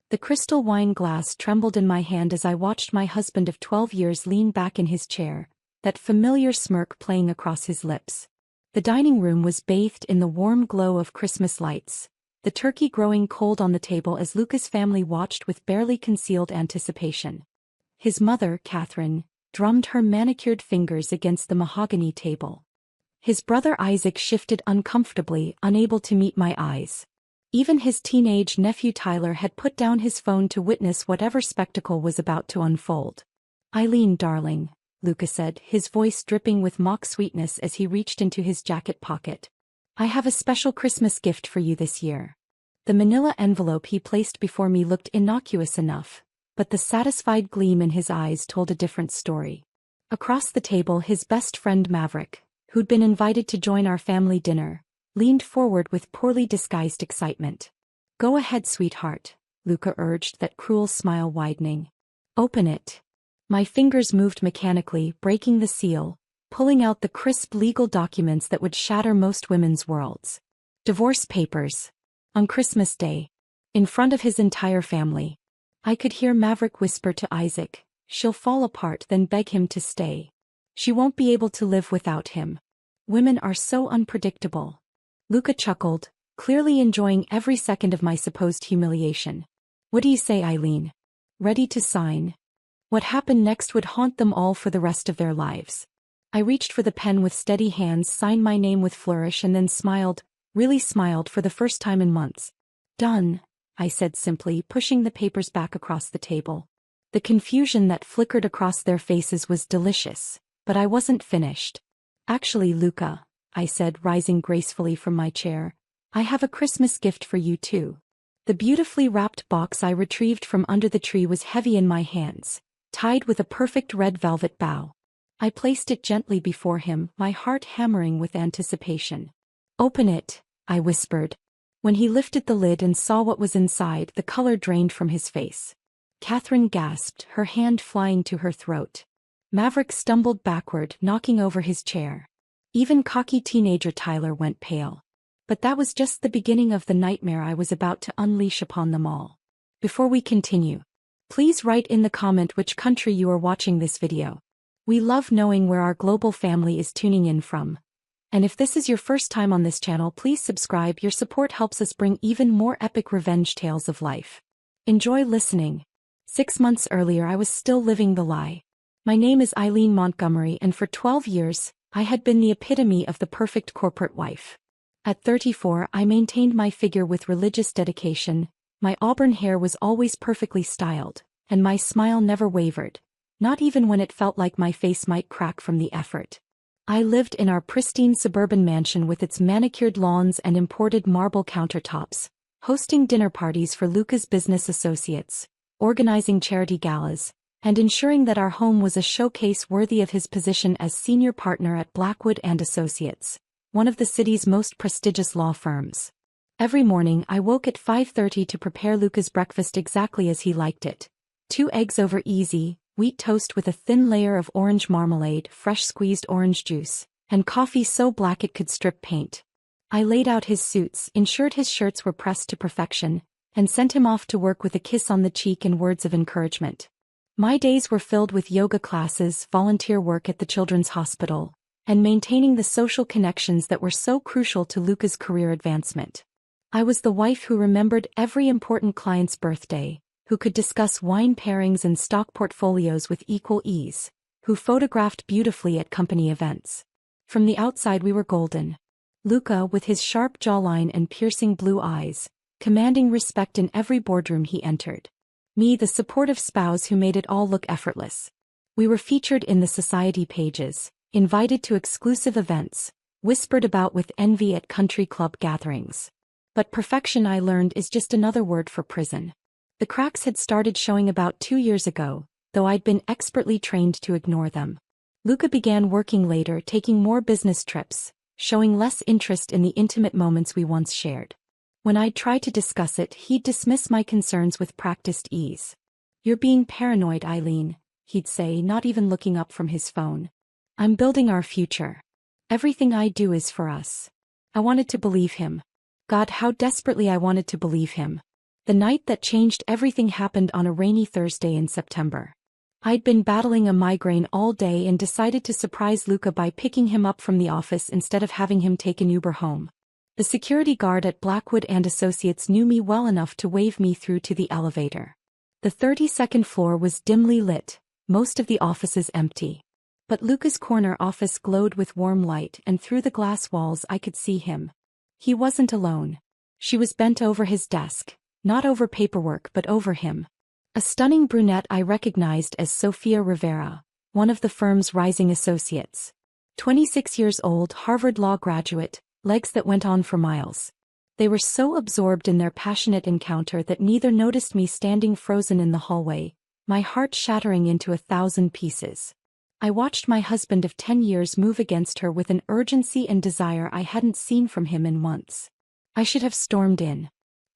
The crystal wine glass trembled in my hand as I watched my husband of 12 years lean back in his chair, that familiar smirk playing across his lips. The dining room was bathed in the warm glow of Christmas lights, the turkey growing cold on the table as Luca's family watched with barely concealed anticipation. His mother, Catherine, drummed her manicured fingers against the mahogany table. His brother Isaac shifted uncomfortably, unable to meet my eyes. Even his teenage nephew Tyler had put down his phone to witness whatever spectacle was about to unfold. "Eileen, darling," Luca said, his voice dripping with mock sweetness as he reached into his jacket pocket. "I have a special Christmas gift for you this year." The manila envelope he placed before me looked innocuous enough, but the satisfied gleam in his eyes told a different story. Across the table, his best friend Maverick, who'd been invited to join our family dinner, leaned forward with poorly disguised excitement. "Go ahead, sweetheart," Luca urged, that cruel smile widening. "Open it." My fingers moved mechanically, breaking the seal, pulling out the crisp legal documents that would shatter most women's worlds. Divorce papers. On Christmas Day. In front of his entire family. I could hear Maverick whisper to Isaac, "She'll fall apart," then beg him to stay. "She won't be able to live without him. Women are so unpredictable." Luca chuckled, clearly enjoying every second of my supposed humiliation. "What do you say, Eileen? Ready to sign?" What happened next would haunt them all for the rest of their lives. I reached for the pen with steady hands, signed my name with flourish, and then smiled, really smiled for the first time in months. "Done," I said simply, pushing the papers back across the table. The confusion that flickered across their faces was delicious, but I wasn't finished. "Actually, Luca," I said, rising gracefully from my chair, "I have a Christmas gift for you too." The beautifully wrapped box I retrieved from under the tree was heavy in my hands, tied with a perfect red velvet bow. I placed it gently before him, my heart hammering with anticipation. "Open it," I whispered. When he lifted the lid and saw what was inside, the color drained from his face. Catherine gasped, her hand flying to her throat. Maverick stumbled backward, knocking over his chair. Even cocky teenager Tyler went pale. But that was just the beginning of the nightmare I was about to unleash upon them all. Before we continue, please write in the comment which country you are watching this video. We love knowing where our global family is tuning in from. And if this is your first time on this channel, please subscribe. Your support helps us bring even more epic revenge tales of life. Enjoy listening. 6 months earlier, I was still living the lie. My name is Eileen Montgomery, and for 12 years, I had been the epitome of the perfect corporate wife. At 34, I maintained my figure with religious dedication, my auburn hair was always perfectly styled, and my smile never wavered, not even when it felt like my face might crack from the effort. I lived in our pristine suburban mansion with its manicured lawns and imported marble countertops, hosting dinner parties for Luca's business associates, organizing charity galas, and ensuring that our home was a showcase worthy of his position as senior partner at Blackwood and Associates, one of the city's most prestigious law firms. Every morning I woke at 5:30 to prepare Luca's breakfast exactly as he liked it. 2 eggs over easy, wheat toast with a thin layer of orange marmalade, fresh squeezed orange juice, and coffee so black it could strip paint. I laid out his suits, ensured his shirts were pressed to perfection, and sent him off to work with a kiss on the cheek and words of encouragement. My days were filled with yoga classes, volunteer work at the children's hospital, and maintaining the social connections that were so crucial to Luca's career advancement. I was the wife who remembered every important client's birthday, who could discuss wine pairings and stock portfolios with equal ease, who photographed beautifully at company events. From the outside we were golden. Luca, with his sharp jawline and piercing blue eyes, commanding respect in every boardroom he entered. Me, the supportive spouse who made it all look effortless. We were featured in the society pages, invited to exclusive events, whispered about with envy at country club gatherings. But perfection, I learned, is just another word for prison. The cracks had started showing about 2 years ago, though I'd been expertly trained to ignore them. Luca began working later, taking more business trips, showing less interest in the intimate moments we once shared. When I'd try to discuss it, he'd dismiss my concerns with practiced ease. "You're being paranoid, Eileen," he'd say, not even looking up from his phone. "I'm building our future. Everything I do is for us." I wanted to believe him. God, how desperately I wanted to believe him. The night that changed everything happened on a rainy Thursday in September. I'd been battling a migraine all day and decided to surprise Luca by picking him up from the office instead of having him take an Uber home. The security guard at Blackwood and Associates knew me well enough to wave me through to the elevator. The 32nd floor was dimly lit, most of the offices empty. But Luca's corner office glowed with warm light, and through the glass walls I could see him. He wasn't alone. She was bent over his desk, not over paperwork but over him. A stunning brunette I recognized as Sofia Rivera, one of the firm's rising associates. 26 years old, Harvard Law graduate, legs that went on for miles. They were so absorbed in their passionate encounter that neither noticed me standing frozen in the hallway, my heart shattering into 1,000 pieces. I watched my husband of 10 years move against her with an urgency and desire I hadn't seen from him in months. I should have stormed in.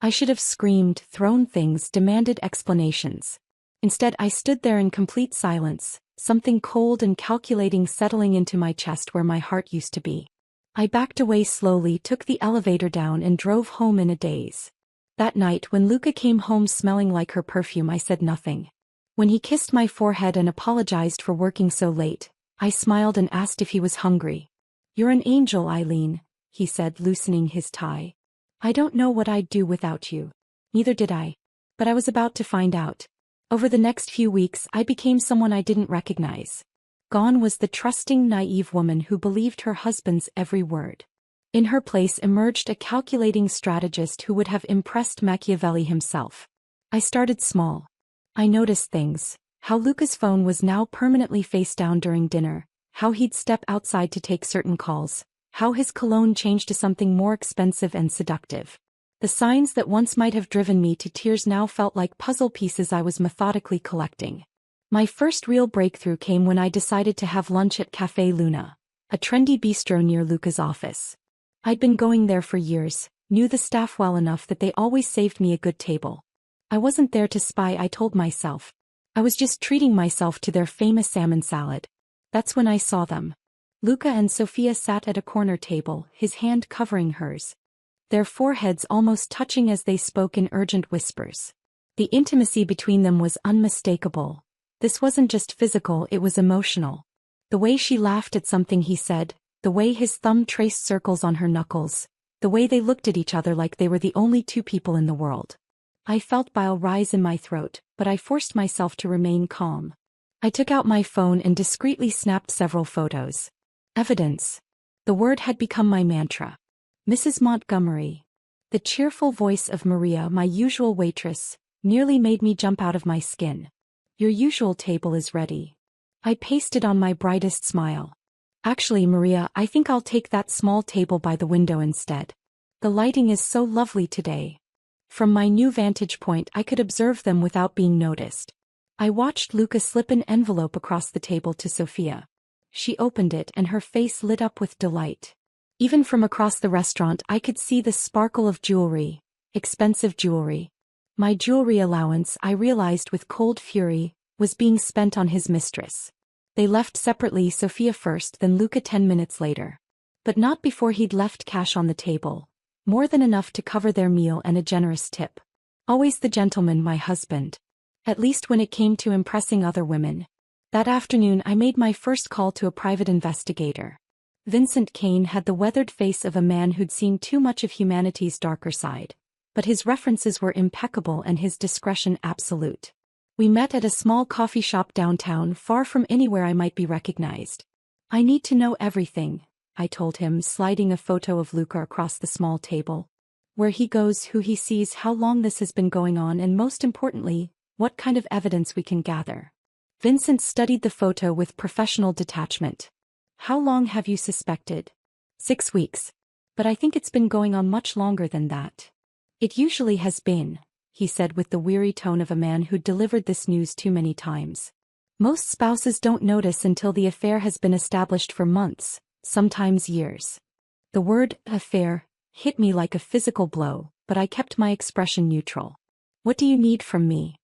I should have screamed, thrown things, demanded explanations. Instead, I stood there in complete silence, something cold and calculating settling into my chest where my heart used to be. I backed away slowly, took the elevator down and drove home in a daze. That night when Luca came home smelling like her perfume, I said nothing. When he kissed my forehead and apologized for working so late, I smiled and asked if he was hungry. "You're an angel, Eileen," he said, loosening his tie. "I don't know what I'd do without you." Neither did I. But I was about to find out. Over the next few weeks I became someone I didn't recognize. Gone was the trusting, naive woman who believed her husband's every word. In her place emerged a calculating strategist who would have impressed Machiavelli himself. I started small. I noticed things: how Luca's phone was now permanently face down during dinner, how he'd step outside to take certain calls, how his cologne changed to something more expensive and seductive. The signs that once might have driven me to tears now felt like puzzle pieces I was methodically collecting. My first real breakthrough came when I decided to have lunch at Café Luna, a trendy bistro near Luca's office. I'd been going there for years, knew the staff well enough that they always saved me a good table. I wasn't there to spy, I told myself. I was just treating myself to their famous salmon salad. That's when I saw them. Luca and Sofia sat at a corner table, his hand covering hers. Their foreheads almost touching as they spoke in urgent whispers. The intimacy between them was unmistakable. This wasn't just physical, it was emotional. The way she laughed at something he said, the way his thumb traced circles on her knuckles, the way they looked at each other like they were the only two people in the world. I felt bile rise in my throat, but I forced myself to remain calm. I took out my phone and discreetly snapped several photos. Evidence. The word had become my mantra. Mrs. Montgomery. The cheerful voice of Maria, my usual waitress, nearly made me jump out of my skin. "Your usual table is ready." I pasted on my brightest smile. "Actually, Maria, I think I'll take that small table by the window instead. The lighting is so lovely today." From my new vantage point I could observe them without being noticed. I watched Luca slip an envelope across the table to Sofia. She opened it and her face lit up with delight. Even from across the restaurant I could see the sparkle of jewelry, expensive jewelry. My jewelry allowance, I realized with cold fury, was being spent on his mistress. They left separately, Sofia first, then Luca 10 minutes later. But not before he'd left cash on the table. More than enough to cover their meal and a generous tip. Always the gentleman, my husband. At least when it came to impressing other women. That afternoon I made my first call to a private investigator. Vincent Kane had the weathered face of a man who'd seen too much of humanity's darker side. But his references were impeccable and his discretion absolute. We met at a small coffee shop downtown, far from anywhere I might be recognized. "I need to know everything," I told him, sliding a photo of Luca across the small table. "Where he goes, who he sees, how long this has been going on, and most importantly, what kind of evidence we can gather." Vincent studied the photo with professional detachment. "How long have you suspected?" 6 weeks. "But I think it's been going on much longer than that." "It usually has been," he said with the weary tone of a man who'd delivered this news too many times. "Most spouses don't notice until the affair has been established for months, sometimes years." The word affair hit me like a physical blow, but I kept my expression neutral. "What do you need from me?"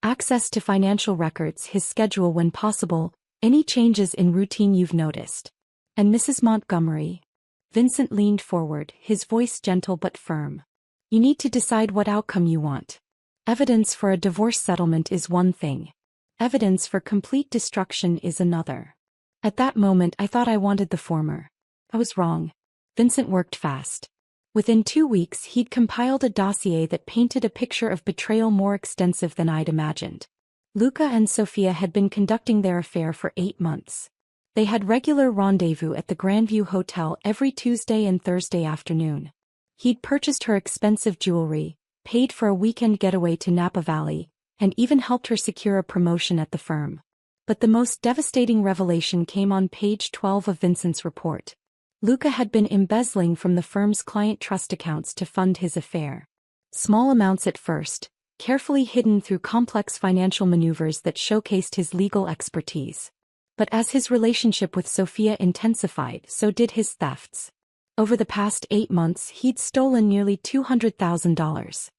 "Access to financial records, his schedule when possible, any changes in routine you've noticed." "And Mrs. Montgomery?" Vincent leaned forward, his voice gentle but firm. "You need to decide what outcome you want. Evidence for a divorce settlement is one thing. Evidence for complete destruction is another. At that moment I thought I wanted the former. I was wrong. Vincent worked fast. Within 2 weeks he'd compiled a dossier that painted a picture of betrayal more extensive than I'd imagined. Luca and Sofia had been conducting their affair for 8 months. They had regular rendezvous at the Grandview Hotel every Tuesday and Thursday afternoon. He'd purchased her expensive jewelry, paid for a weekend getaway to Napa Valley, and even helped her secure a promotion at the firm. But the most devastating revelation came on page 12 of Vincent's report. Luca had been embezzling from the firm's client trust accounts to fund his affair. Small amounts at first, carefully hidden through complex financial maneuvers that showcased his legal expertise. But as his relationship with Sofia intensified, so did his thefts. Over the past 8 months he'd stolen nearly $200,000.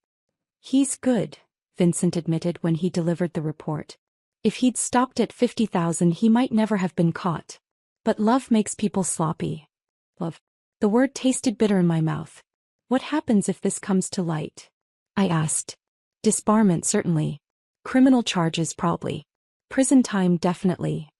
He's good, Vincent admitted when he delivered the report. If he'd stopped at 50,000 he might never have been caught. But love makes people sloppy. Love. The word tasted bitter in my mouth. What happens if this comes to light? I asked. Disbarment certainly. Criminal charges probably. Prison time definitely.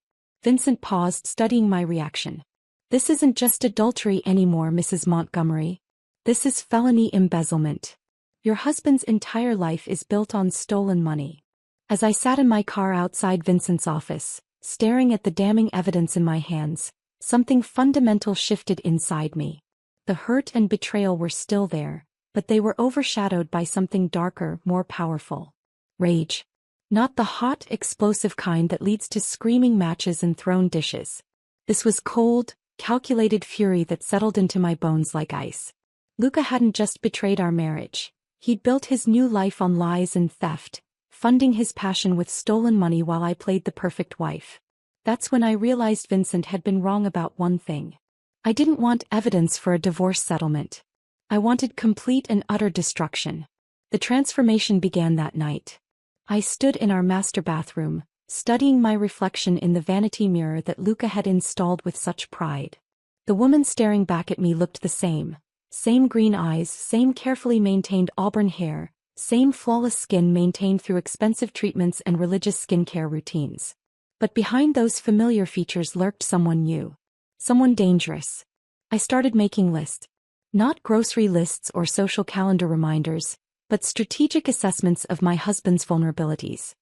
Vincent paused, studying my reaction. This isn't just adultery anymore, Mrs. Montgomery. This is felony embezzlement. Your husband's entire life is built on stolen money. As I sat in my car outside Vincent's office, staring at the damning evidence in my hands, something fundamental shifted inside me. The hurt and betrayal were still there, but they were overshadowed by something darker, more powerful. Rage. Not the hot, explosive kind that leads to screaming matches and thrown dishes. This was cold, calculated fury that settled into my bones like ice. Luca hadn't just betrayed our marriage. He'd built his new life on lies and theft, funding his passion with stolen money while I played the perfect wife. That's when I realized Vincent had been wrong about one thing. I didn't want evidence for a divorce settlement. I wanted complete and utter destruction. The transformation began that night. I stood in our master bathroom, studying my reflection in the vanity mirror that Luca had installed with such pride. The woman staring back at me looked the same. Same green eyes, same carefully maintained auburn hair, same flawless skin maintained through expensive treatments and religious skincare routines. But behind those familiar features lurked someone new. Someone dangerous. I started making lists. Not grocery lists or social calendar reminders, but strategic assessments of my husband's vulnerabilities.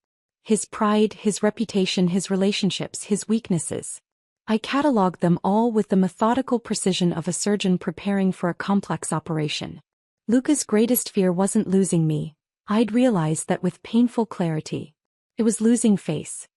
His pride, his reputation, his relationships, his weaknesses. I cataloged them all with the methodical precision of a surgeon preparing for a complex operation. Luca's greatest fear wasn't losing me. I'd realized that with painful clarity. It was losing face.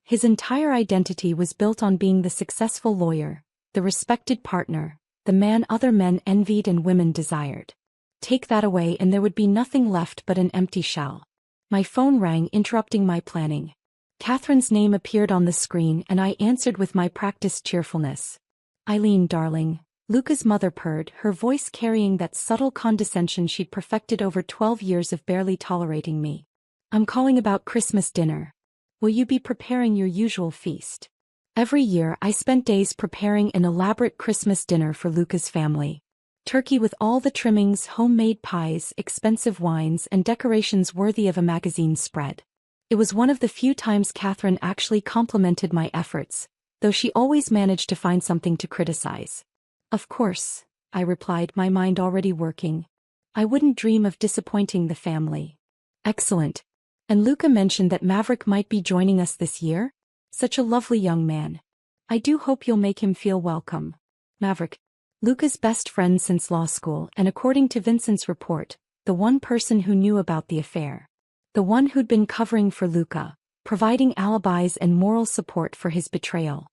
His entire identity was built on being the successful lawyer, the respected partner, the man other men envied and women desired. Take that away and there would be nothing left but an empty shell. My phone rang, interrupting my planning. Catherine's name appeared on the screen and I answered with my practiced cheerfulness. Eileen, darling, Luca's mother purred, her voice carrying that subtle condescension she'd perfected over 12 years of barely tolerating me. I'm calling about Christmas dinner. Will you be preparing your usual feast? Every year I spent days preparing an elaborate Christmas dinner for Luca's family. Turkey with all the trimmings, homemade pies, expensive wines, and decorations worthy of a magazine spread. It was one of the few times Catherine actually complimented my efforts, though she always managed to find something to criticize. Of course, I replied, my mind already working. I wouldn't dream of disappointing the family. Excellent. And Luca mentioned that Maverick might be joining us this year? Such a lovely young man. I do hope you'll make him feel welcome. Maverick. Luca's best friend since law school and according to Vincent's report, the one person who knew about the affair. The one who'd been covering for Luca, providing alibis and moral support for his betrayal.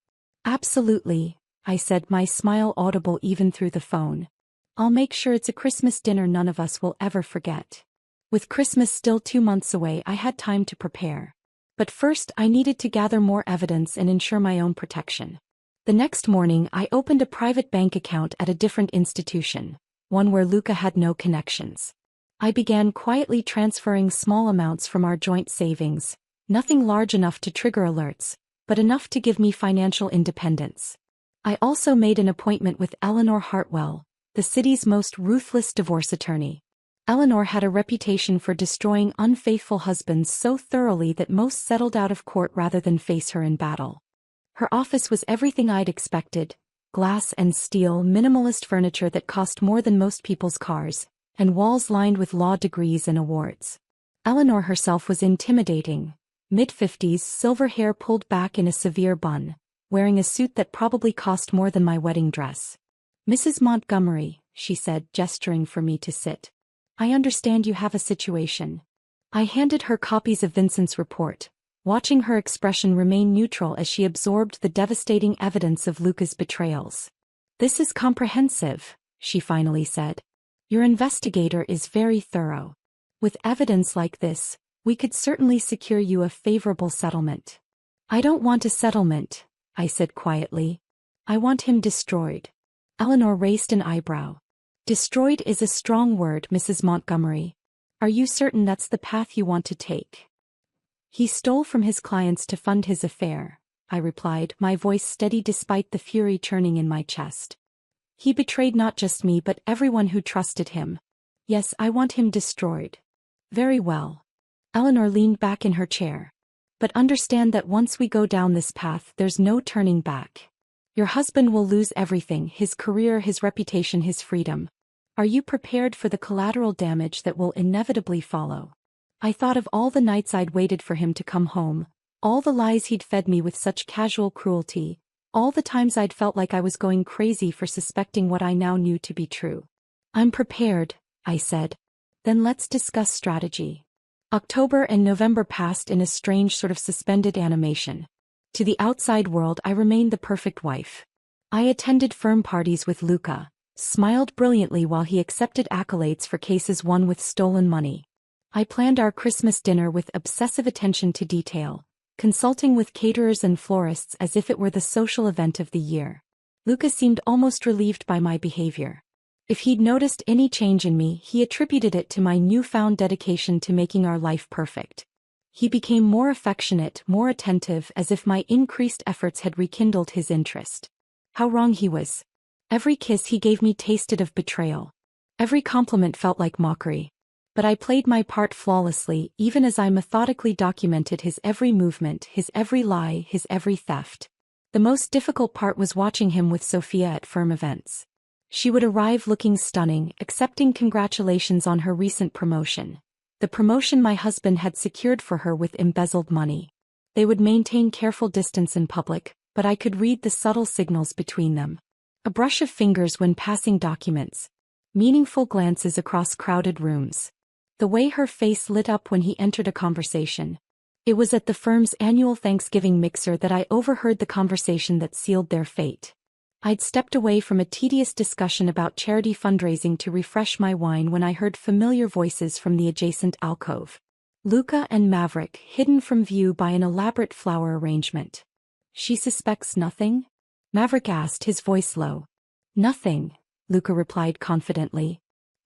Absolutely, I said, my smile audible even through the phone. I'll make sure it's a Christmas dinner none of us will ever forget. With Christmas still 2 months away, I had time to prepare. But first I needed to gather more evidence and ensure my own protection. The next morning I opened a private bank account at a different institution, one where Luca had no connections. I began quietly transferring small amounts from our joint savings, nothing large enough to trigger alerts, but enough to give me financial independence. I also made an appointment with Eleanor Hartwell, the city's most ruthless divorce attorney. Eleanor had a reputation for destroying unfaithful husbands so thoroughly that most settled out of court rather than face her in battle. Her office was everything I'd expected: glass and steel, minimalist furniture that cost more than most people's cars, and walls lined with law degrees and awards. Eleanor herself was intimidating: mid-50s, silver hair pulled back in a severe bun, wearing a suit that probably cost more than my wedding dress. "Mrs. Montgomery," she said, gesturing for me to sit. "I understand you have a situation." I handed her copies of Vincent's report, watching her expression remain neutral as she absorbed the devastating evidence of Luca's betrayals. "This is comprehensive," she finally said. "Your investigator is very thorough. With evidence like this, we could certainly secure you a favorable settlement." "I don't want a settlement," I said quietly. "I want him destroyed." Eleanor raised an eyebrow. "Destroyed is a strong word, Mrs. Montgomery. Are you certain that's the path you want to take?" "He stole from his clients to fund his affair," I replied, my voice steady despite the fury churning in my chest. "He betrayed not just me but everyone who trusted him. Yes, I want him destroyed." "Very well." Eleanor leaned back in her chair. "But understand that once we go down this path, there's no turning back. Your husband will lose everything: his career, his reputation, his freedom. Are you prepared for the collateral damage that will inevitably follow?" I thought of all the nights I'd waited for him to come home, all the lies he'd fed me with such casual cruelty, all the times I'd felt like I was going crazy for suspecting what I now knew to be true. "I'm prepared," I said. "Then let's discuss strategy." October and November passed in a strange sort of suspended animation. To the outside world I remained the perfect wife. I attended firm parties with Luca, smiled brilliantly while he accepted accolades for cases won with stolen money. I planned our Christmas dinner with obsessive attention to detail, consulting with caterers and florists as if it were the social event of the year. Luca seemed almost relieved by my behavior. If he'd noticed any change in me, he attributed it to my newfound dedication to making our life perfect. He became more affectionate, more attentive, as if my increased efforts had rekindled his interest. How wrong he was. Every kiss he gave me tasted of betrayal. Every compliment felt like mockery. But I played my part flawlessly, even as I methodically documented his every movement, his every lie, his every theft. The most difficult part was watching him with Sophia at firm events. She would arrive looking stunning, accepting congratulations on her recent promotion. The promotion my husband had secured for her with embezzled money. They would maintain careful distance in public, but I could read the subtle signals between them. A brush of fingers when passing documents. Meaningful glances across crowded rooms. The way her face lit up when he entered a conversation. It was at the firm's annual Thanksgiving mixer that I overheard the conversation that sealed their fate. I'd stepped away from a tedious discussion about charity fundraising to refresh my wine when I heard familiar voices from the adjacent alcove. Luca and Maverick, hidden from view by an elaborate flower arrangement. "She suspects nothing?" Maverick asked, his voice low. "Nothing," Luca replied confidently.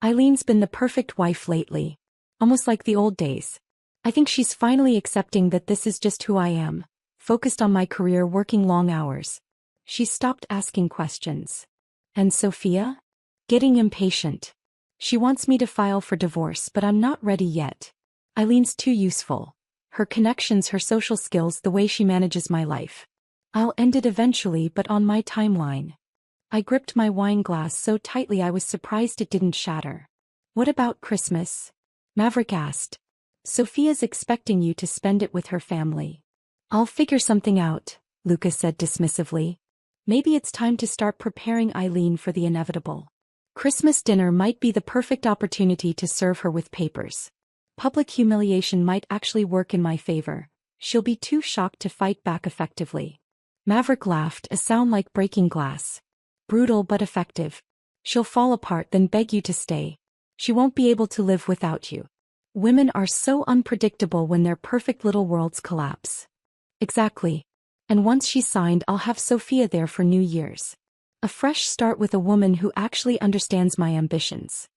"Eileen's been the perfect wife lately. Almost like the old days. I think she's finally accepting that this is just who I am, focused on my career, working long hours." She stopped asking questions. "And Sophia?" "Getting impatient. She wants me to file for divorce, but I'm not ready yet. Eileen's too useful. Her connections, her social skills, the way she manages my life. I'll end it eventually, but on my timeline." I gripped my wine glass so tightly I was surprised it didn't shatter. "What about Christmas?" Maverick asked. "Sophia's expecting you to spend it with her family." "I'll figure something out," Luca said dismissively. "Maybe it's time to start preparing Eileen for the inevitable. Christmas dinner might be the perfect opportunity to serve her with papers. Public humiliation might actually work in my favor. She'll be too shocked to fight back effectively." Maverick laughed, a sound like breaking glass. "Brutal but effective. She'll fall apart, then beg you to stay. She won't be able to live without you. Women are so unpredictable when their perfect little worlds collapse." "Exactly. And once she's signed, I'll have Sophia there for New Year's. A fresh start with a woman who actually understands my ambitions."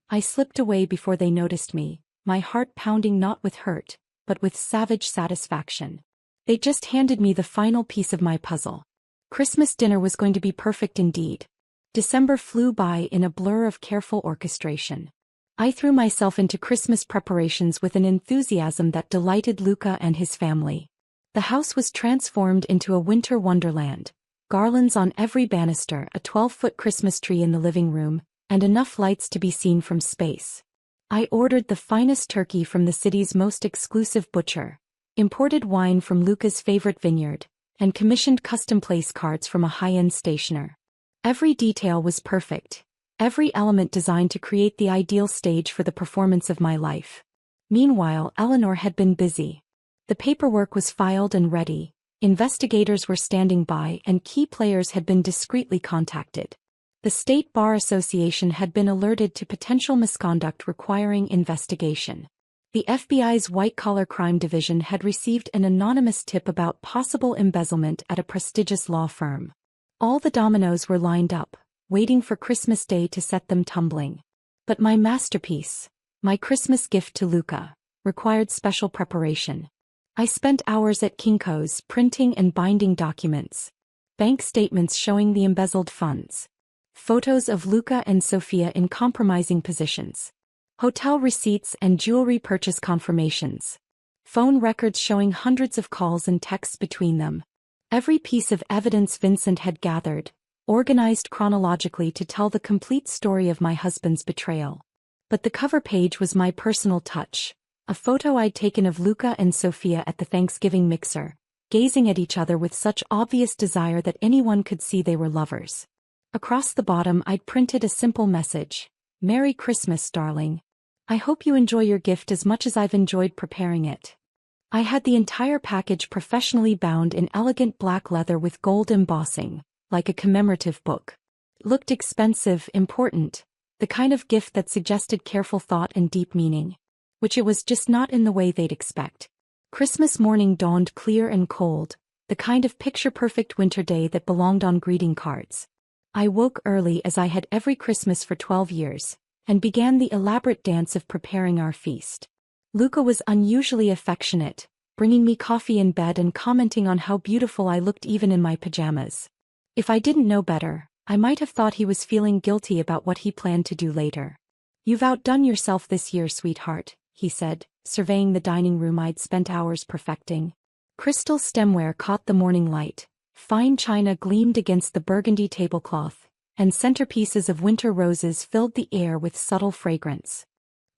I slipped away before they noticed me, my heart pounding not with hurt, but with savage satisfaction. They just handed me the final piece of my puzzle. Christmas dinner was going to be perfect indeed. December flew by in a blur of careful orchestration. I threw myself into Christmas preparations with an enthusiasm that delighted Luca and his family. The house was transformed into a winter wonderland. Garlands on every banister, a 12-foot Christmas tree in the living room, and enough lights to be seen from space. I ordered the finest turkey from the city's most exclusive butcher, imported wine from Luca's favorite vineyard, and commissioned custom place cards from a high-end stationer. Every detail was perfect, every element designed to create the ideal stage for the performance of my life. Meanwhile, Eleanor had been busy. The paperwork was filed and ready, investigators were standing by, and key players had been discreetly contacted. The State Bar Association had been alerted to potential misconduct requiring investigation. The FBI's white-collar crime division had received an anonymous tip about possible embezzlement at a prestigious law firm. All the dominoes were lined up, waiting for Christmas Day to set them tumbling. But my masterpiece, my Christmas gift to Luca, required special preparation. I spent hours at Kinko's printing and binding documents. Bank statements showing the embezzled funds. Photos of Luca and Sofia in compromising positions. Hotel receipts and jewelry purchase confirmations. Phone records showing hundreds of calls and texts between them. Every piece of evidence Vincent had gathered, organized chronologically to tell the complete story of my husband's betrayal. But the cover page was my personal touch. A photo I'd taken of Luca and Sofia at the Thanksgiving mixer, gazing at each other with such obvious desire that anyone could see they were lovers. Across the bottom I'd printed a simple message: "Merry Christmas, darling. I hope you enjoy your gift as much as I've enjoyed preparing it." I had the entire package professionally bound in elegant black leather with gold embossing, like a commemorative book. It looked expensive, important, the kind of gift that suggested careful thought and deep meaning. Which it was just not in the way they'd expect. Christmas morning dawned clear and cold, the kind of picture-perfect winter day that belonged on greeting cards. I woke early as I had every Christmas for 12 years, and began the elaborate dance of preparing our feast. Luca was unusually affectionate, bringing me coffee in bed and commenting on how beautiful I looked even in my pajamas. If I didn't know better, I might have thought he was feeling guilty about what he planned to do later. "You've outdone yourself this year, sweetheart," he said, surveying the dining room I'd spent hours perfecting. Crystal stemware caught the morning light, fine china gleamed against the burgundy tablecloth, and centerpieces of winter roses filled the air with subtle fragrance.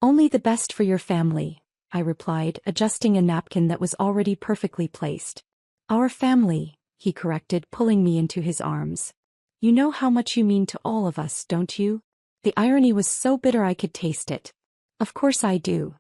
"Only the best for your family," I replied, adjusting a napkin that was already perfectly placed. "Our family," he corrected, pulling me into his arms. "You know how much you mean to all of us, don't you?" The irony was so bitter I could taste it. "Of course I do."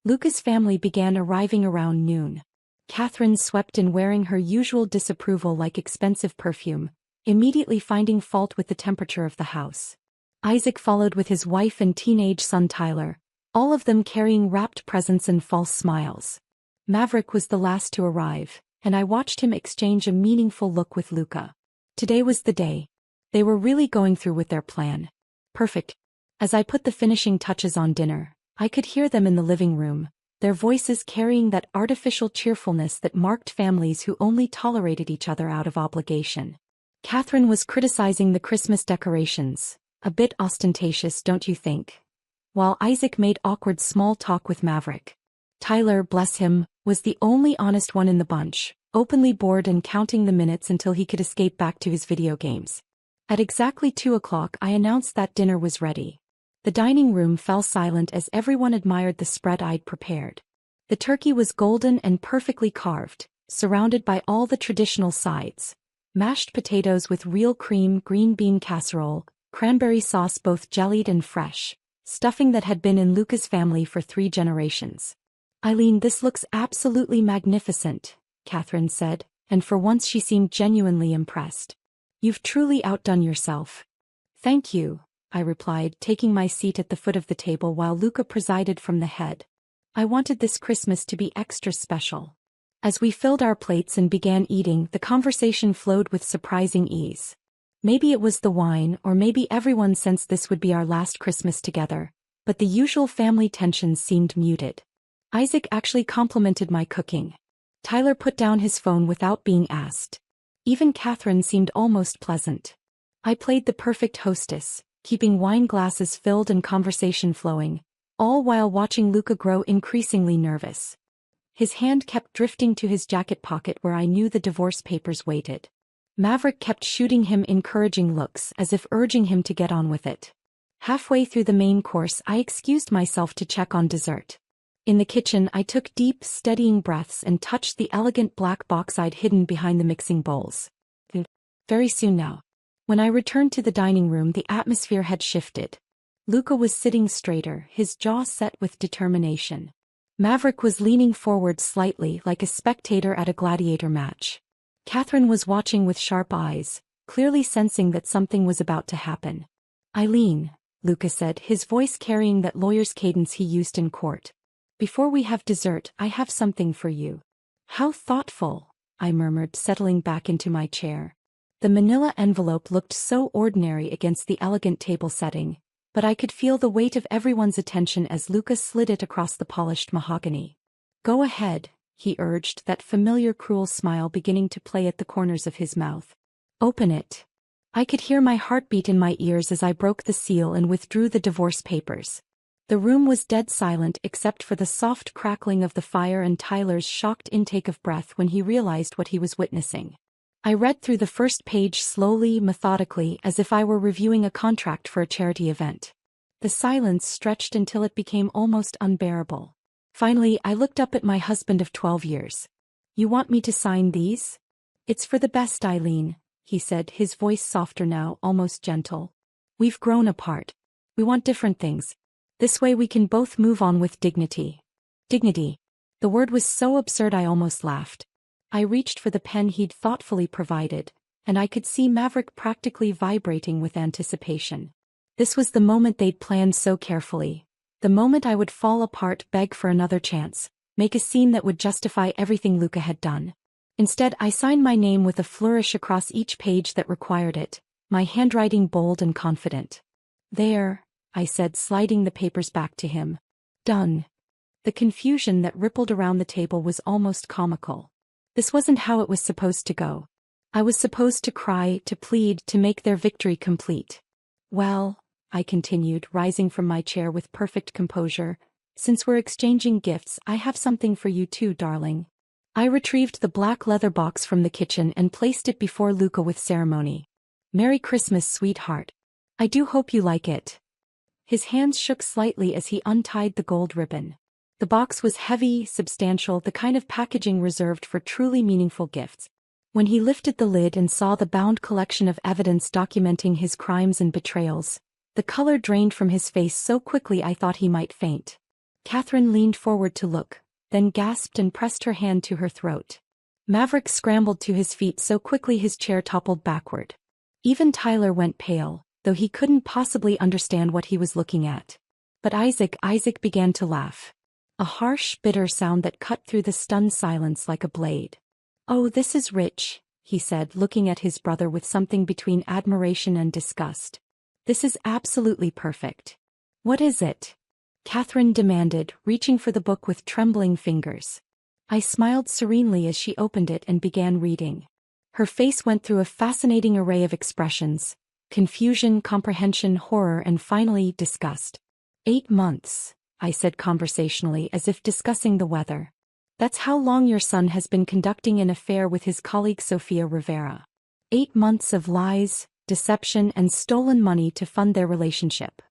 Luca's family began arriving around noon. Catherine swept in wearing her usual disapproval like expensive perfume, immediately finding fault with the temperature of the house. Isaac followed with his wife and teenage son Tyler, all of them carrying wrapped presents and false smiles. Maverick was the last to arrive, and I watched him exchange a meaningful look with Luca. Today was the day. They were really going through with their plan. Perfect. As I put the finishing touches on dinner, I could hear them in the living room, their voices carrying that artificial cheerfulness that marked families who only tolerated each other out of obligation. Catherine was criticizing the Christmas decorations, a bit ostentatious, don't you think? While Isaac made awkward small talk with Maverick. Tyler, bless him, was the only honest one in the bunch, openly bored and counting the minutes until he could escape back to his video games. At exactly 2 o'clock I announced that dinner was ready. The dining room fell silent as everyone admired the spread I'd prepared. The turkey was golden and perfectly carved, surrounded by all the traditional sides. Mashed potatoes with real cream, green bean casserole, cranberry sauce both jellied and fresh, stuffing that had been in Luca's family for 3 generations. "Eileen, this looks absolutely magnificent," Catherine said, and for once she seemed genuinely impressed. "You've truly outdone yourself." "Thank you," I replied, taking my seat at the foot of the table while Luca presided from the head. "I wanted this Christmas to be extra special." As we filled our plates and began eating, the conversation flowed with surprising ease. Maybe it was the wine, or maybe everyone sensed this would be our last Christmas together, but the usual family tensions seemed muted. Isaac actually complimented my cooking. Tyler put down his phone without being asked. Even Catherine seemed almost pleasant. I played the perfect hostess, keeping wine glasses filled and conversation flowing, all while watching Luca grow increasingly nervous. His hand kept drifting to his jacket pocket where I knew the divorce papers waited. Maverick kept shooting him encouraging looks as if urging him to get on with it. Halfway through the main course, I excused myself to check on dessert. In the kitchen, I took deep, steadying breaths and touched the elegant black box I'd hidden behind the mixing bowls. Very soon now. When I returned to the dining room, the atmosphere had shifted. Luca was sitting straighter, his jaw set with determination. Maverick was leaning forward slightly like a spectator at a gladiator match. Catherine was watching with sharp eyes, clearly sensing that something was about to happen. "Eileen," Luca said, his voice carrying that lawyer's cadence he used in court. "Before we have dessert, I have something for you." "How thoughtful," I murmured, settling back into my chair. The manila envelope looked so ordinary against the elegant table setting, but I could feel the weight of everyone's attention as Luca slid it across the polished mahogany. "Go ahead," he urged, that familiar cruel smile beginning to play at the corners of his mouth. "Open it." I could hear my heartbeat in my ears as I broke the seal and withdrew the divorce papers. The room was dead silent except for the soft crackling of the fire and Tyler's shocked intake of breath when he realized what he was witnessing. I read through the first page slowly, methodically, as if I were reviewing a contract for a charity event. The silence stretched until it became almost unbearable. Finally, I looked up at my husband of 12 years. "You want me to sign these?" "It's for the best, Eileen," he said, his voice softer now, almost gentle. "We've grown apart. We want different things. This way we can both move on with dignity." Dignity. The word was so absurd I almost laughed. I reached for the pen he'd thoughtfully provided, and I could see Maverick practically vibrating with anticipation. This was the moment they'd planned so carefully. The moment I would fall apart, beg for another chance, make a scene that would justify everything Luca had done. Instead, I signed my name with a flourish across each page that required it, my handwriting bold and confident. "There," I said, sliding the papers back to him. "Done." The confusion that rippled around the table was almost comical. This wasn't how it was supposed to go. I was supposed to cry, to plead, to make their victory complete. "Well," I continued, rising from my chair with perfect composure, "since we're exchanging gifts, I have something for you too, darling." I retrieved the black leather box from the kitchen and placed it before Luca with ceremony. "Merry Christmas, sweetheart. I do hope you like it." His hands shook slightly as he untied the gold ribbon. The box was heavy, substantial, the kind of packaging reserved for truly meaningful gifts. When he lifted the lid and saw the bound collection of evidence documenting his crimes and betrayals, the color drained from his face so quickly I thought he might faint. Catherine leaned forward to look, then gasped and pressed her hand to her throat. Maverick scrambled to his feet so quickly his chair toppled backward. Even Tyler went pale, though he couldn't possibly understand what he was looking at. But Isaac began to laugh. A harsh, bitter sound that cut through the stunned silence like a blade. "Oh, this is rich," he said, looking at his brother with something between admiration and disgust. "This is absolutely perfect." "What is it?" Catherine demanded, reaching for the book with trembling fingers. I smiled serenely as she opened it and began reading. Her face went through a fascinating array of expressions: confusion, comprehension, horror, and finally, disgust. 8 months. I said conversationally, as if discussing the weather. "That's how long your son has been conducting an affair with his colleague Sofia Rivera. 8 months of lies, deception, and stolen money to fund their relationship."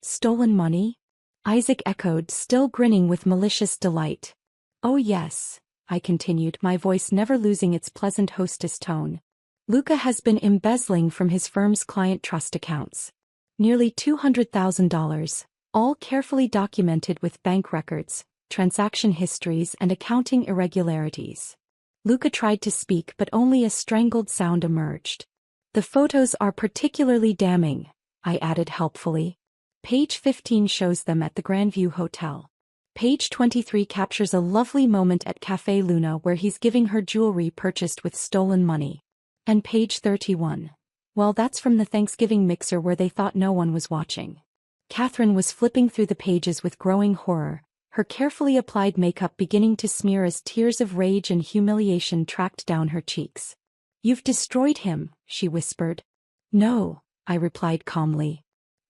"Stolen money?" Isaac echoed, still grinning with malicious delight. "Oh yes," I continued, my voice never losing its pleasant hostess tone. "Luca has been embezzling from his firm's client trust accounts. Nearly $200,000. All carefully documented with bank records, transaction histories, and accounting irregularities." Luca tried to speak, but only a strangled sound emerged. "The photos are particularly damning," I added helpfully. "Page 15 shows them at the Grandview Hotel. Page 23 captures a lovely moment at Café Luna where he's giving her jewelry purchased with stolen money. And page 31. Well, that's from the Thanksgiving mixer where they thought no one was watching." Catherine was flipping through the pages with growing horror, her carefully applied makeup beginning to smear as tears of rage and humiliation tracked down her cheeks. "You've destroyed him," she whispered. "No," I replied calmly.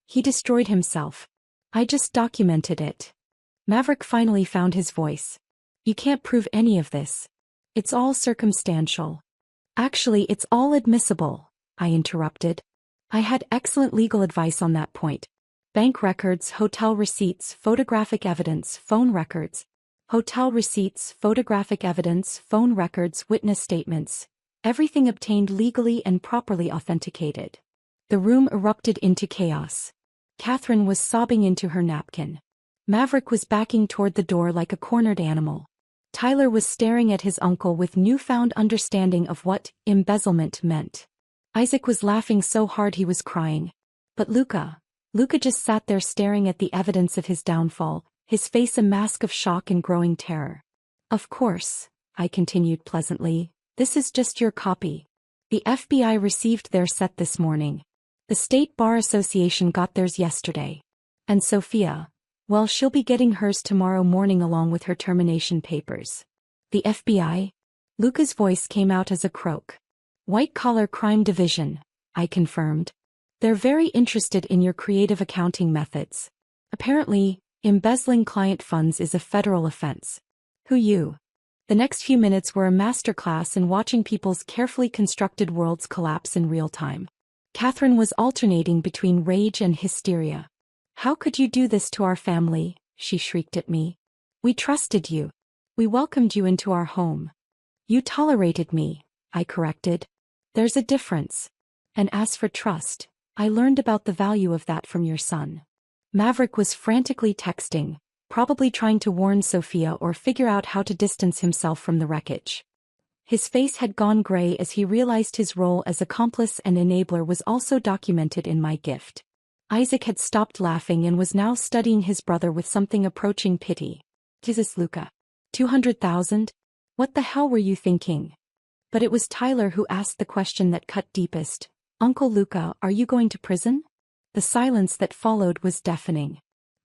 "He destroyed himself. I just documented it. Maverick finally found his voice. You can't prove any of this. It's all circumstantial. Actually, it's all admissible, I interrupted. I had excellent legal advice on that point. Bank records, hotel receipts, photographic evidence, phone records. Hotel receipts, photographic evidence, phone records, witness statements. Everything obtained legally and properly authenticated. The room erupted into chaos. Catherine was sobbing into her napkin. Maverick was backing toward the door like a cornered animal. Tyler was staring at his uncle with newfound understanding of what embezzlement meant. Isaac was laughing so hard he was crying. But Luca just sat there staring at the evidence of his downfall, his face a mask of shock and growing terror. Of course, I continued pleasantly, this is just your copy. The FBI received their set this morning. The State Bar Association got theirs yesterday. And Sophia, well, she'll be getting hers tomorrow morning along with her termination papers. The FBI? Luca's voice came out as a croak. White-collar crime division, I confirmed. They're very interested in your creative accounting methods. Apparently, embezzling client funds is a federal offense. Who you? The next few minutes were a masterclass in watching people's carefully constructed worlds collapse in real time. Catherine was alternating between rage and hysteria. How could you do this to our family? She shrieked at me. We trusted you. We welcomed you into our home. You tolerated me, I corrected. There's a difference. And as for trust, I learned about the value of that from your son. Maverick was frantically texting, probably trying to warn Sophia or figure out how to distance himself from the wreckage. His face had gone gray as he realized his role as accomplice and enabler was also documented in my gift. Isaac had stopped laughing and was now studying his brother with something approaching pity. Jesus, Luca. 200,000? What the hell were you thinking? But it was Tyler who asked the question that cut deepest. Uncle Luca, are you going to prison? The silence that followed was deafening.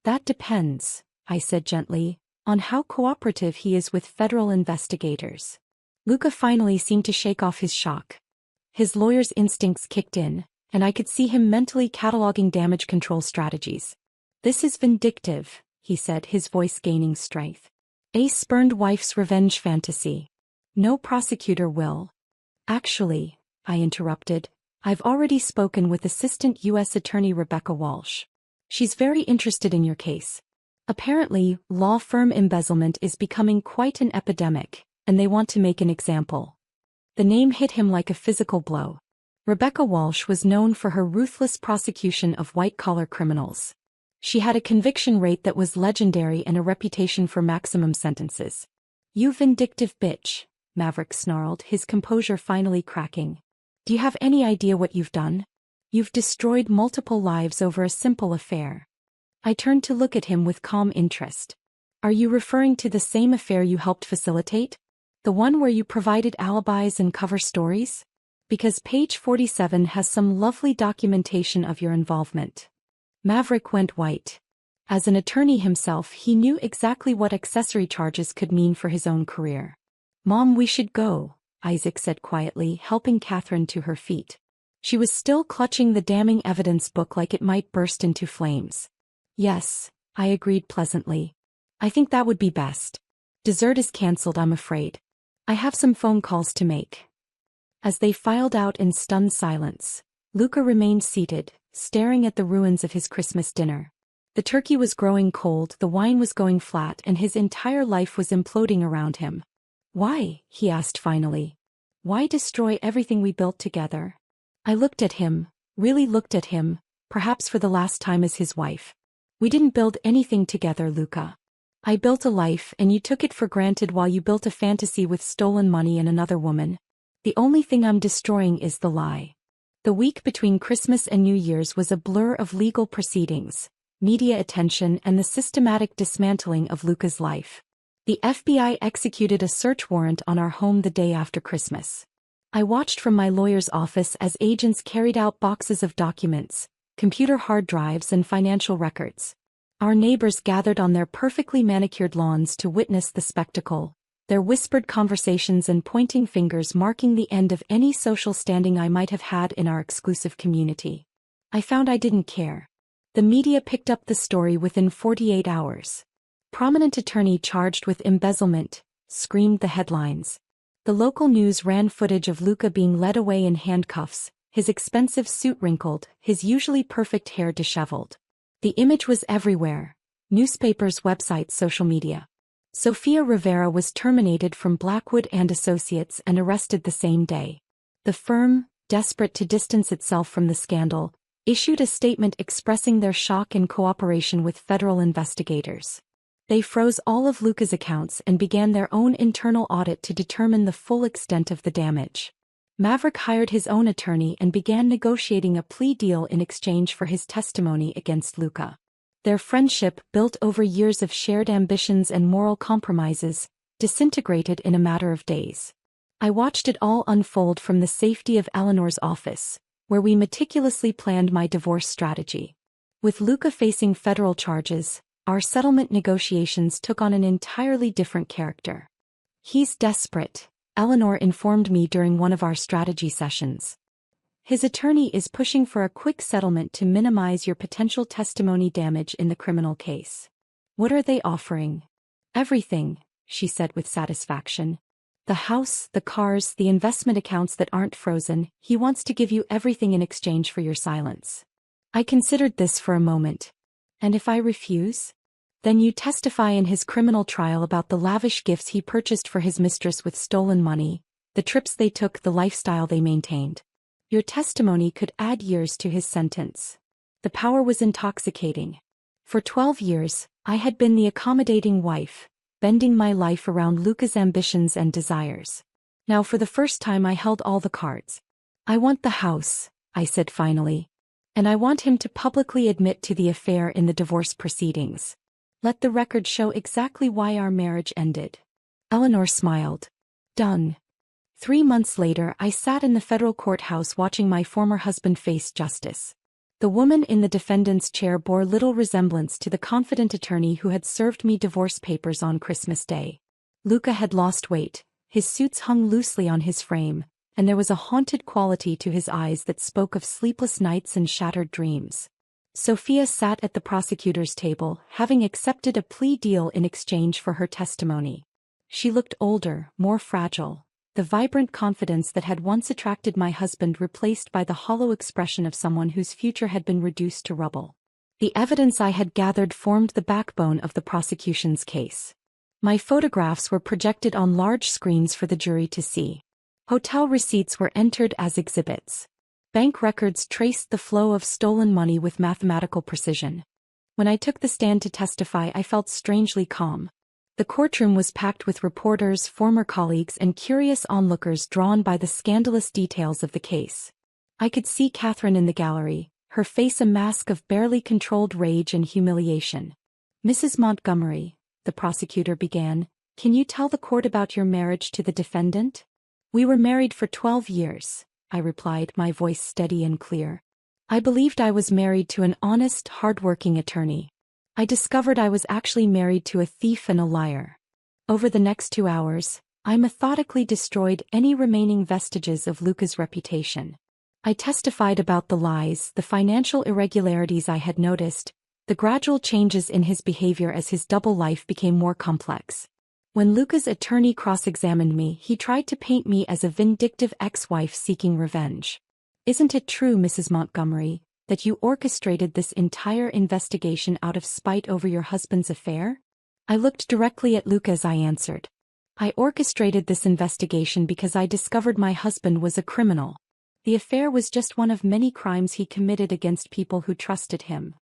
That depends, I said gently, on how cooperative he is with federal investigators. Luca finally seemed to shake off his shock. His lawyer's instincts kicked in, and I could see him mentally cataloging damage control strategies. This is vindictive, he said, his voice gaining strength. A spurned wife's revenge fantasy. No prosecutor will. Actually, I interrupted, I've already spoken with Assistant U.S. Attorney Rebecca Walsh. She's very interested in your case. Apparently, law firm embezzlement is becoming quite an epidemic, and they want to make an example. The name hit him like a physical blow. Rebecca Walsh was known for her ruthless prosecution of white-collar criminals. She had a conviction rate that was legendary and a reputation for maximum sentences. You vindictive bitch, Maverick snarled, his composure finally cracking. Do you have any idea what you've done? You've destroyed multiple lives over a simple affair. I turned to look at him with calm interest. Are you referring to the same affair you helped facilitate? The one where you provided alibis and cover stories? Because page 47 has some lovely documentation of your involvement. Maverick went white. As an attorney himself, he knew exactly what accessory charges could mean for his own career. Mom, we should go, Isaac said quietly, helping Catherine to her feet. She was still clutching the damning evidence book like it might burst into flames. Yes, I agreed pleasantly. I think that would be best. Dessert is cancelled, I'm afraid. I have some phone calls to make. As they filed out in stunned silence, Luca remained seated, staring at the ruins of his Christmas dinner. The turkey was growing cold, the wine was going flat, and his entire life was imploding around him. Why? He asked finally. Why destroy everything we built together? I looked at him, really looked at him, perhaps for the last time as his wife. We didn't build anything together, Luca. I built a life and you took it for granted while you built a fantasy with stolen money and another woman. The only thing I'm destroying is the lie. The week between Christmas and New Year's was a blur of legal proceedings, media attention, and the systematic dismantling of Luca's life. The FBI executed a search warrant on our home the day after Christmas. I watched from my lawyer's office as agents carried out boxes of documents, computer hard drives, and financial records. Our neighbors gathered on their perfectly manicured lawns to witness the spectacle, their whispered conversations and pointing fingers marking the end of any social standing I might have had in our exclusive community. I found I didn't care. The media picked up the story within 48 hours. "Prominent attorney charged with embezzlement," screamed the headlines. The local news ran footage of Luca being led away in handcuffs, his expensive suit wrinkled, his usually perfect hair disheveled. The image was everywhere: newspapers, websites, social media. Sofia Rivera was terminated from Blackwood and Associates and arrested the same day. The firm, desperate to distance itself from the scandal, issued a statement expressing their shock and cooperation with federal investigators. They froze all of Luca's accounts and began their own internal audit to determine the full extent of the damage. Maverick hired his own attorney and began negotiating a plea deal in exchange for his testimony against Luca. Their friendship, built over years of shared ambitions and moral compromises, disintegrated in a matter of days. I watched it all unfold from the safety of Eleanor's office, where we meticulously planned my divorce strategy. With Luca facing federal charges, our settlement negotiations took on an entirely different character. "He's desperate," Eleanor informed me during one of our strategy sessions. "His attorney is pushing for a quick settlement to minimize your potential testimony damage in the criminal case." "What are they offering?" "Everything," she said with satisfaction. "The house, the cars, the investment accounts that aren't frozen. He wants to give you everything in exchange for your silence." I considered this for a moment. "And if I refuse?" "Then you testify in his criminal trial about the lavish gifts he purchased for his mistress with stolen money, the trips they took, the lifestyle they maintained. Your testimony could add years to his sentence." The power was intoxicating. For 12 years, I had been the accommodating wife, bending my life around Luca's ambitions and desires. Now for the first time I held all the cards. "I want the house," I said finally. "And I want him to publicly admit to the affair in the divorce proceedings. Let the record show exactly why our marriage ended." Eleanor smiled. "Done." 3 months later, I sat in the federal courthouse watching my former husband face justice. The woman in the defendant's chair bore little resemblance to the confident attorney who had served me divorce papers on Christmas Day. Luca had lost weight, his suits hung loosely on his frame, and there was a haunted quality to his eyes that spoke of sleepless nights and shattered dreams. Sofia sat at the prosecutor's table, having accepted a plea deal in exchange for her testimony. She looked older, more fragile, the vibrant confidence that had once attracted my husband replaced by the hollow expression of someone whose future had been reduced to rubble. The evidence I had gathered formed the backbone of the prosecution's case. My photographs were projected on large screens for the jury to see. Hotel receipts were entered as exhibits. Bank records traced the flow of stolen money with mathematical precision. When I took the stand to testify, I felt strangely calm. The courtroom was packed with reporters, former colleagues, and curious onlookers drawn by the scandalous details of the case. I could see Catherine in the gallery, her face a mask of barely controlled rage and humiliation. "Mrs. Montgomery," the prosecutor began, "can you tell the court about your marriage to the defendant?" "We were married for 12 years, I replied, my voice steady and clear. "I believed I was married to an honest, hard-working attorney. I discovered I was actually married to a thief and a liar. Over the next 2 hours, I methodically destroyed any remaining vestiges of Luca's reputation. I testified about the lies, the financial irregularities I had noticed, the gradual changes in his behavior as his double life became more complex. When Luca's attorney cross-examined me, he tried to paint me as a vindictive ex-wife seeking revenge. "Isn't it true, Mrs. Montgomery, that you orchestrated this entire investigation out of spite over your husband's affair?" I looked directly at Luca as I answered. "I orchestrated this investigation because I discovered my husband was a criminal. The affair was just one of many crimes he committed against people who trusted him."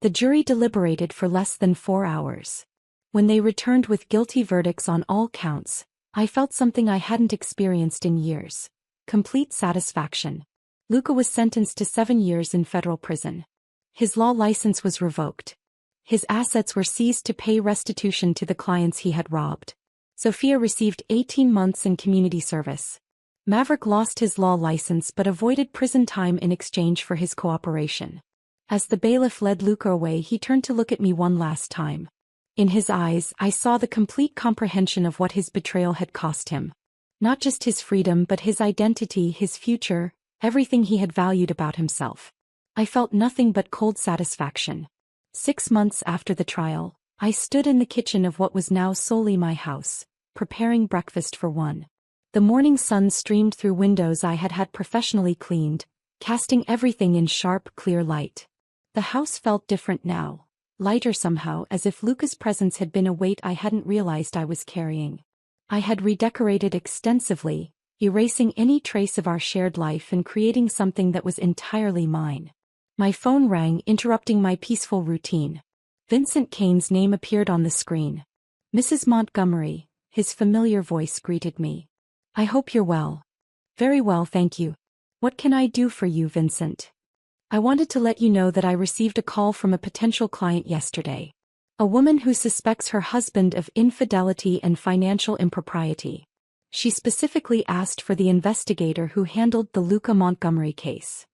The jury deliberated for less than 4 hours. When they returned with guilty verdicts on all counts, I felt something I hadn't experienced in years: complete satisfaction. Luca was sentenced to 7 years in federal prison. His law license was revoked. His assets were seized to pay restitution to the clients he had robbed. Sofia received 18 months in community service. Maverick lost his law license but avoided prison time in exchange for his cooperation. As the bailiff led Luca away, he turned to look at me one last time. In his eyes, I saw the complete comprehension of what his betrayal had cost him. Not just his freedom but his identity, his future, everything he had valued about himself. I felt nothing but cold satisfaction. 6 months after the trial, I stood in the kitchen of what was now solely my house, preparing breakfast for one. The morning sun streamed through windows I had had professionally cleaned, casting everything in sharp, clear light. The house felt different now, lighter somehow, as if Luca's presence had been a weight I hadn't realized I was carrying. I had redecorated extensively, erasing any trace of our shared life and creating something that was entirely mine. My phone rang, interrupting my peaceful routine. Vincent Kane's name appeared on the screen. "Mrs. Montgomery," his familiar voice greeted me. "I hope you're well." "Very well, thank you. What can I do for you, Vincent?" "I wanted to let you know that I received a call from a potential client yesterday. A woman who suspects her husband of infidelity and financial impropriety. She specifically asked for the investigator who handled the Luca Montgomery case."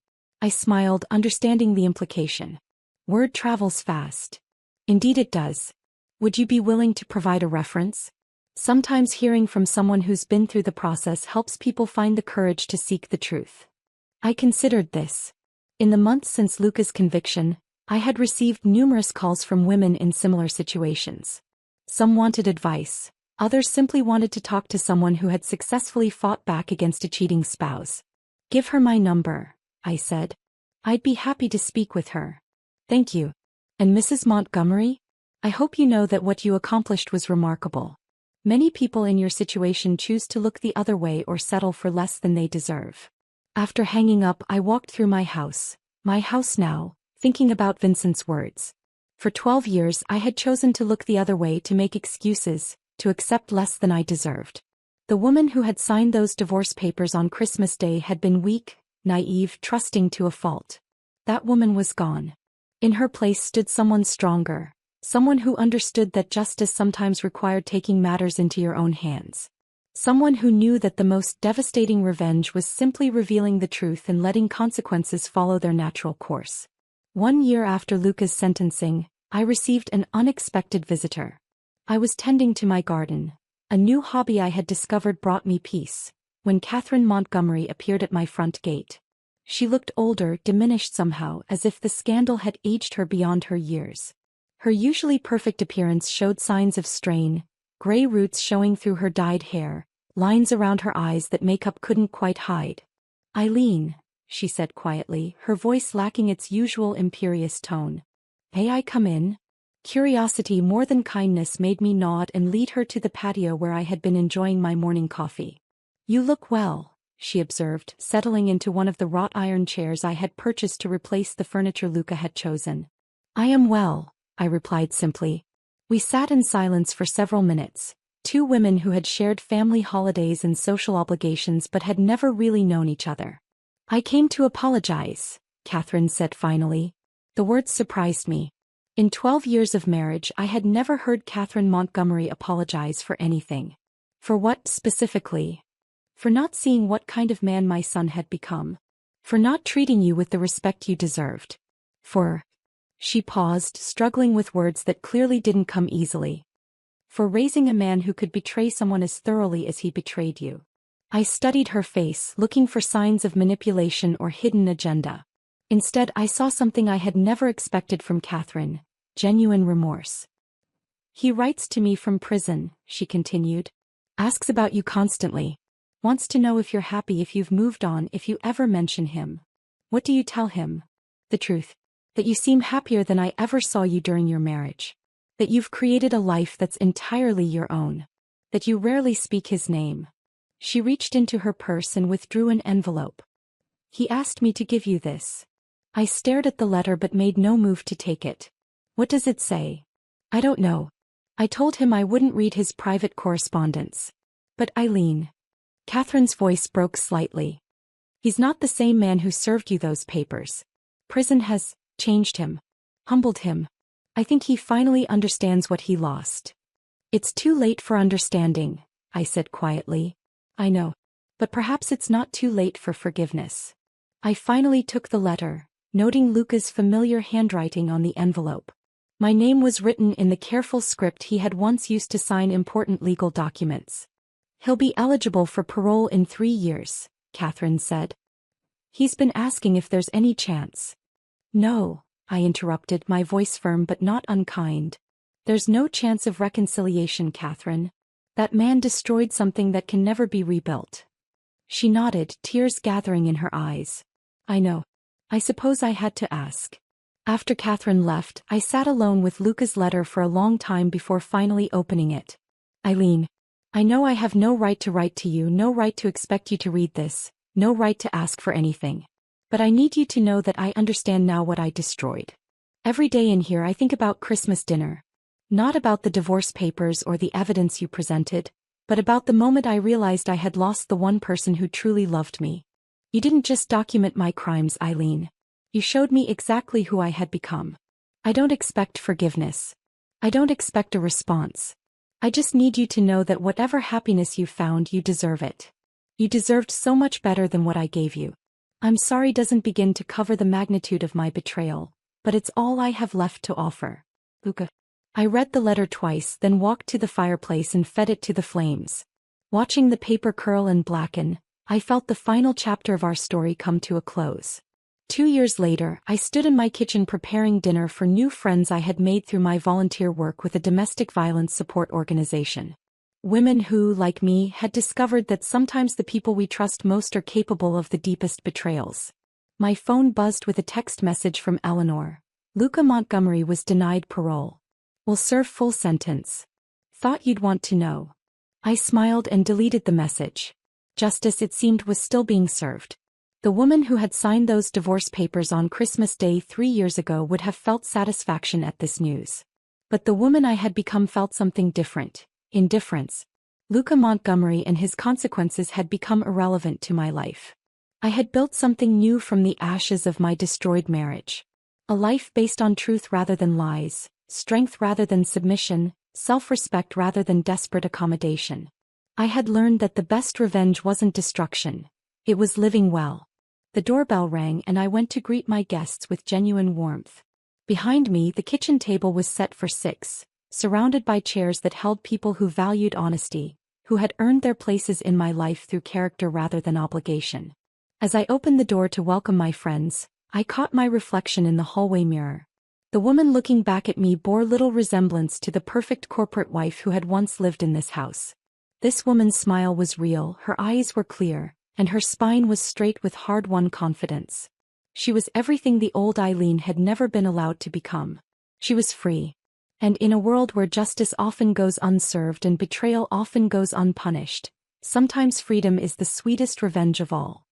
I smiled, understanding the implication. Word travels fast. "Indeed it does. Would you be willing to provide a reference? Sometimes hearing from someone who's been through the process helps people find the courage to seek the truth." I considered this. In the months since Luca's conviction, I had received numerous calls from women in similar situations. Some wanted advice, others simply wanted to talk to someone who had successfully fought back against a cheating spouse. "Give her my number," I said. "I'd be happy to speak with her." "Thank you. And Mrs. Montgomery? I hope you know that what you accomplished was remarkable. Many people in your situation choose to look the other way or settle for less than they deserve." After hanging up, I walked through my house now, thinking about Vincent's words. For 12 years I had chosen to look the other way, to make excuses, to accept less than I deserved. The woman who had signed those divorce papers on Christmas Day had been weak, naive, trusting to a fault. That woman was gone. In her place stood someone stronger, someone who understood that justice sometimes required taking matters into your own hands. Someone who knew that the most devastating revenge was simply revealing the truth and letting consequences follow their natural course. 1 year after Luca's sentencing, I received an unexpected visitor. I was tending to my garden. A new hobby I had discovered brought me peace, when Catherine Montgomery appeared at my front gate. She looked older, diminished somehow, as if the scandal had aged her beyond her years. Her usually perfect appearance showed signs of strain, gray roots showing through her dyed hair, lines around her eyes that makeup couldn't quite hide. "Eileen," she said quietly, her voice lacking its usual imperious tone. "May I come in?" Curiosity more than kindness made me nod and lead her to the patio where I had been enjoying my morning coffee. "You look well," she observed, settling into one of the wrought iron chairs I had purchased to replace the furniture Luca had chosen. "I am well," I replied simply. We sat in silence for several minutes, two women who had shared family holidays and social obligations but had never really known each other. "I came to apologize," Catherine said finally. The words surprised me. In 12 years of marriage I had never heard Catherine Montgomery apologize for anything. For what, specifically? For not seeing what kind of man my son had become. For not treating you with the respect you deserved. For... She paused, struggling with words that clearly didn't come easily. "For raising a man who could betray someone as thoroughly as he betrayed you." I studied her face, looking for signs of manipulation or hidden agenda. Instead, I saw something I had never expected from Catherine: genuine remorse. "He writes to me from prison," she continued. "Asks about you constantly. Wants to know if you're happy, if you've moved on, if you ever mention him." "What do you tell him?" "The truth. That you seem happier than I ever saw you during your marriage. That you've created a life that's entirely your own. That you rarely speak his name." She reached into her purse and withdrew an envelope. "He asked me to give you this." I stared at the letter but made no move to take it. "What does it say?" "I don't know. I told him I wouldn't read his private correspondence." "But Eileen..." Catherine's voice broke slightly. "He's not the same man who served you those papers. Prison has changed him. Humbled him. I think he finally understands what he lost." "It's too late for understanding," I said quietly. "I know. But perhaps it's not too late for forgiveness." I finally took the letter, noting Luca's familiar handwriting on the envelope. My name was written in the careful script he had once used to sign important legal documents. "He'll be eligible for parole in 3 years," Catherine said. "He's been asking if there's any chance." No, I interrupted, my voice firm but not unkind. There's no chance of reconciliation, Catherine. That man destroyed something that can never be rebuilt. She nodded, tears gathering in her eyes. I know. I suppose I had to ask. After Catherine left, I sat alone with Luca's letter for a long time before finally opening it. Eileen, I know I have no right to write to you, no right to expect you to read this, no right to ask for anything. But I need you to know that I understand now what I destroyed. Every day in here I think about Christmas dinner. Not about the divorce papers or the evidence you presented, but about the moment I realized I had lost the one person who truly loved me. You didn't just document my crimes, Eileen. You showed me exactly who I had become. I don't expect forgiveness. I don't expect a response. I just need you to know that whatever happiness you found, you deserve it. You deserved so much better than what I gave you. I'm sorry doesn't begin to cover the magnitude of my betrayal, but it's all I have left to offer. Luca. I read the letter twice, then walked to the fireplace and fed it to the flames. Watching the paper curl and blacken, I felt the final chapter of our story come to a close. 2 years later, I stood in my kitchen preparing dinner for new friends I had made through my volunteer work with a domestic violence support organization. Women who, like me, had discovered that sometimes the people we trust most are capable of the deepest betrayals. My phone buzzed with a text message from Eleanor. Luca Montgomery was denied parole. Will serve full sentence. Thought you'd want to know. I smiled and deleted the message. Justice, it seemed, was still being served. The woman who had signed those divorce papers on Christmas Day 3 years ago would have felt satisfaction at this news. But the woman I had become felt something different: indifference. Luca Montgomery and his consequences had become irrelevant to my life. I had built something new from the ashes of my destroyed marriage. A life based on truth rather than lies, strength rather than submission, self-respect rather than desperate accommodation. I had learned that the best revenge wasn't destruction. It was living well. The doorbell rang and I went to greet my guests with genuine warmth. Behind me, the kitchen table was set for 6, surrounded by chairs that held people who valued honesty, who had earned their places in my life through character rather than obligation. As I opened the door to welcome my friends, I caught my reflection in the hallway mirror. The woman looking back at me bore little resemblance to the perfect corporate wife who had once lived in this house. This woman's smile was real, her eyes were clear, and her spine was straight with hard-won confidence. She was everything the old Eileen had never been allowed to become. She was free. And in a world where justice often goes unserved and betrayal often goes unpunished, sometimes freedom is the sweetest revenge of all.